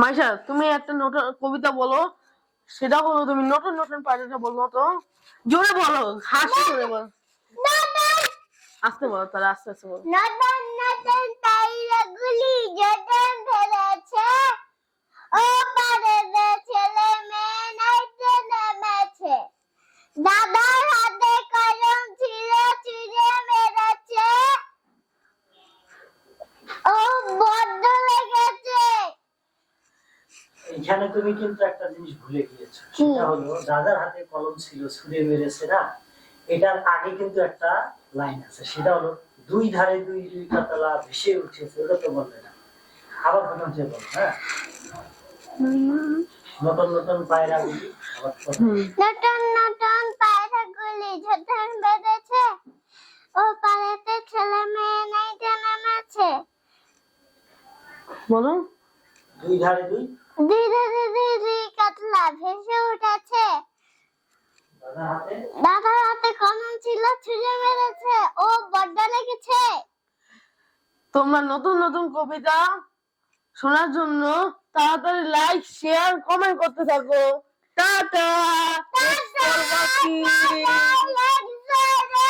মাইশা, তুমি একটা নতুন কবিতা বলো। সেটা বলো, তুমি নতুন নতুন পায়রাটা বলো তো। জোরে বলো, হাসি করে বলো। আস্তে বলো, তাহলে আস্তে আস্তে বলো। নতুন নতুন পায়রাগুলি যতন ধরেছে, ও পাড়াতে ছেলে মেয়ে নাইতে নেমেছে। দাদার হাতে কলম ছিল, ছুঁড়ে মেরেছে, ও বড্ড লেগেছে। এখানে তুমি কিন্তু একটা জিনিস ভুলে গিয়েছো, সেটা হলো দাদার হাতে কলম ছিল ছুঁড়ে মেরেছে না, এটার আগে কিন্তু একটা লাইন আছে, সেটা হলো দুই ধারে দুই দুই কাতলা ভেসে উঠেছে, ওটা তো বলবে না, আবার প্রথম থেকে বলো। হ্যাঁ, নতুন নতুন পায়রাগুলি আবার নতুন নতুন পায়রাগুলি যতন বেঁধেছে, ও পাড়াতে ছেলে মেয়ে নাইতে নেমেছে। বলো। দুই ধারে দুই দুই ধারে দুই দুই কাতলা ভেসে উঠেছে, দাদার হাতে কলম ছিল, ছুঁড়ে মেরেছে, ও বড্ড লেগেছে। তোমরা নতুন নতুন কবিতা শোনার জন্য তাড়াতাড়ি লাইক, শেয়ার, কমেন্ট করতে থাকো। টাটা। Tata, tata, tata,